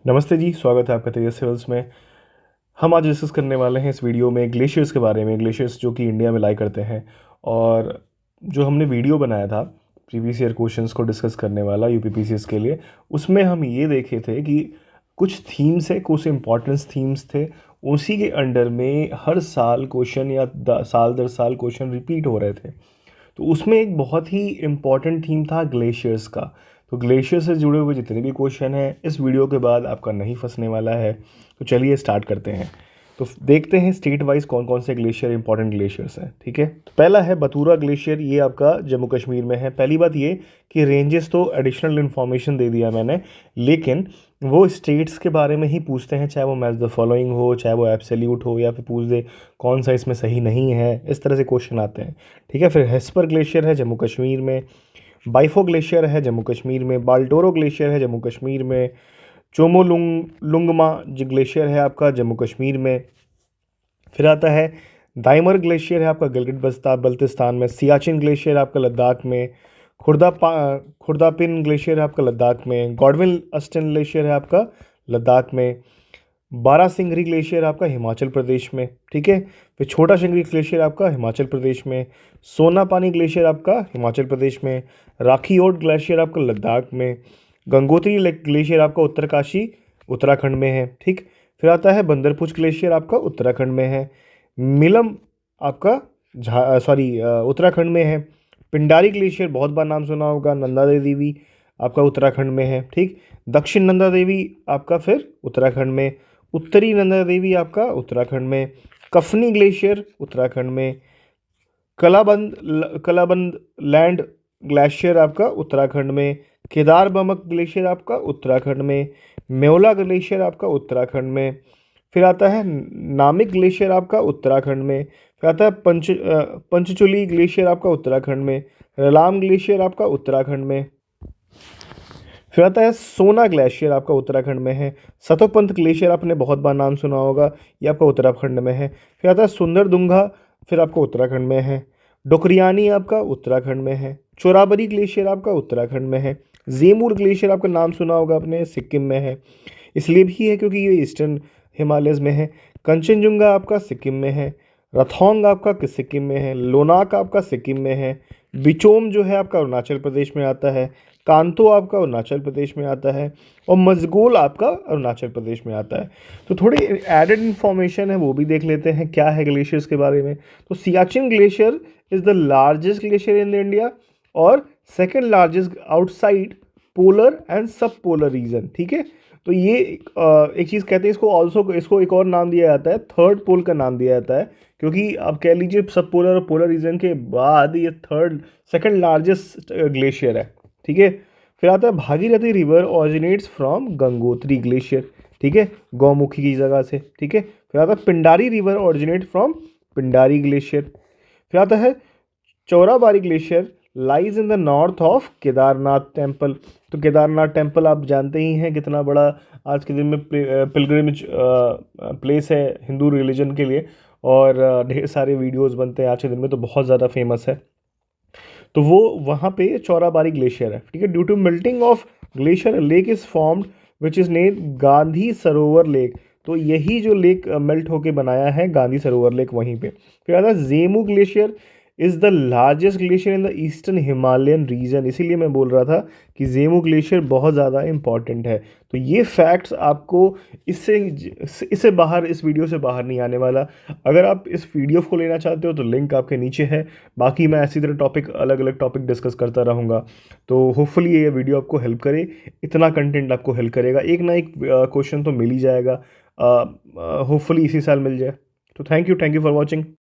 नमस्ते जी, स्वागत है आपका तेजस सिविल्स में। हम आज डिस्कस करने वाले हैं इस वीडियो में ग्लेशियर्स के बारे में। ग्लेशियर्स जो कि इंडिया में लाई करते हैं, और जो हमने वीडियो बनाया था प्रीवियस ईयर क्वेश्चंस को डिस्कस करने वाला यूपीपीसीएस के लिए, उसमें हम ये देखे थे कि कुछ थीम्स है, कुछ इंपॉर्टेंस थीम्स थे, उसी के अंडर में हर साल क्वेश्चन या साल दर साल क्वेश्चन रिपीट हो रहे थे। तो उसमें एक बहुत ही इम्पॉर्टेंट थीम था ग्लेशियर्स का। तो ग्लेशियर से जुड़े हुए जितने भी क्वेश्चन हैं इस वीडियो के बाद आपका नहीं फंसने वाला है। तो चलिए स्टार्ट करते हैं। तो देखते हैं स्टेट वाइज कौन कौन से ग्लेशियर इंपॉर्टेंट ग्लेशियर्स हैं। ठीक है, तो पहला है बतूरा ग्लेशियर, ये आपका जम्मू कश्मीर में है। पहली बात ये कि रेंजेस तो एडिशनल इन्फॉर्मेशन दे दिया मैंने, लेकिन वो स्टेट्स के बारे में ही पूछते हैं, चाहे वो मैच द फॉलोइंग हो, चाहे वो एब्सोल्यूट हो, या फिर पूछ दे कौन सा इसमें सही नहीं है। इस तरह से क्वेश्चन आते हैं। ठीक है, फिर हेस्पर ग्लेशियर है जम्मू कश्मीर में, बाइफो ग्लेशियर है जम्मू कश्मीर में, बाल्टोरो ग्लेशियर है जम्मू कश्मीर में, चोमोलुंगमा ग्लेशियर है आपका जम्मू कश्मीर में। फिर आता है दाइमर ग्लेशियर है आपका गिलगित बल्तिस्तान में, सियाचिन ग्लेशियर आपका लद्दाख में, खुर्दापिन ग्लेशियर है आपका लद्दाख में, गॉडविन अस्टन ग्लेशियर है आपका लद्दाख में, बारासिंगरी ग्लेशियर आपका हिमाचल प्रदेश में। ठीक है, फिर छोटा सिंगरी ग्लेशियर आपका हिमाचल प्रदेश में, सोनापानी ग्लेशियर आपका हिमाचल प्रदेश में, राखीओड ग्लेशियर आपका लद्दाख में, गंगोत्री ग्लेशियर आपका उत्तरकाशी उत्तराखंड में है। ठीक, फिर आता है बंदरपुच ग्लेशियर आपका उत्तराखंड में है, मिलम आपका उत्तराखंड में है, पिंडारी ग्लेशियर बहुत बार नाम सुना होगा, नंदा देवी आपका उत्तराखंड में है। ठीक, दक्षिण नंदा देवी आपका फिर उत्तराखंड में, उत्तरी नंदा देवी आपका उत्तराखंड में, कफनी ग्लेशियर उत्तराखंड में, कलाबंद लैंड ग्लेशियर आपका उत्तराखंड में, केदार बमक ग्लेशियर आपका उत्तराखंड में, मेवला ग्लेशियर आपका उत्तराखंड में। फिर आता है नामिक ग्लेशियर आपका उत्तराखंड में। फिर आता है पंचचूली ग्लेशियर आपका उत्तराखंड में, रलाम ग्लेशियर आपका उत्तराखंड में। फिर आता है सोना ग्लेशियर आपका उत्तराखंड में है, सतोपंथ ग्लेशियर आपने बहुत बार नाम सुना होगा, ये आपका उत्तराखंड में है। फिर आता है सुंदरदुंगा, फिर आपका उत्तराखंड में है, डोकरियानी आपका उत्तराखंड में है, चोराबरी ग्लेशियर आपका उत्तराखंड में है, जेमूर ग्लेशियर आपका नाम सुना होगा आपने, सिक्किम में है। इसलिए भी है क्योंकि ये ईस्टर्न हिमालयज में है। कंचनजुंगा आपका सिक्किम में है, रथोंग आपका सिक्किम में है, लोनाक आपका सिक्किम में है, बिचोम जो है आपका अरुणाचल प्रदेश में आता है, कांतो आपका अरुणाचल प्रदेश में आता है, और मजगोल आपका अरुणाचल प्रदेश में आता है। तो थोड़ी एडेड इन्फॉर्मेशन है, वो भी देख लेते हैं क्या है ग्लेशियर्स के बारे में। तो Siachen glacier is the largest glacier in India और second largest outside polar and sub polar region. ठीक है, तो ये एक चीज़ कहते हैं, इसको एक और नाम दिया जाता है, थर्ड पोल का नाम दिया जाता है, क्योंकि आप कह लीजिए सब पोलर और पोलर रीजन के बाद ये सेकंड लार्जेस्ट ग्लेशियर है। ठीक है, फिर आता है Bhagirathi river originates from Gangotri glacier. ठीक है, गौमुखी की जगह से। ठीक है, फिर आता है Pindari river originate from Pindari glacier. फिर आता है Chorabari glacier lies in the north of Kedarnath temple. तो केदारनाथ टेम्पल आप जानते ही हैं कितना बड़ा आज के दिन में पिलग्रिमेज प्लेस है हिंदू रिलीजन के लिए, और ढेर सारे वीडियोस बनते हैं आज के दिन में, तो बहुत ज़्यादा फेमस है। तो वो वहाँ पे चौराबाड़ी ग्लेशियर है। ठीक है, due to melting of glacier lake is formed which is name Gandhi Sarovar lake. तो यही जो लेक मेल्ट होके बनाया है गांधी सरोवर लेक, वहीं पे। फिर आता है Zemu glacier is the largest glacier in the eastern Himalayan region. इसीलिए मैं बोल रहा था कि जेमू ग्लेशियर बहुत ज़्यादा इंपॉर्टेंट है। तो ये फैक्ट्स आपको इससे बाहर, इस वीडियो से बाहर नहीं आने वाला। अगर आप इस वीडियो को लेना चाहते हो तो लिंक आपके नीचे है। बाकी मैं ऐसी तरह अलग अलग टॉपिक डिस्कस करता रहूँगा। तो होपफुली ये वीडियो आपको हेल्प करे, इतना कंटेंट आपको हेल्प करेगा, एक ना एक क्वेश्चन तो मिल ही जाएगा। होपफुली इसी साल मिल जाए। तो थैंक यू फॉर वॉचिंग।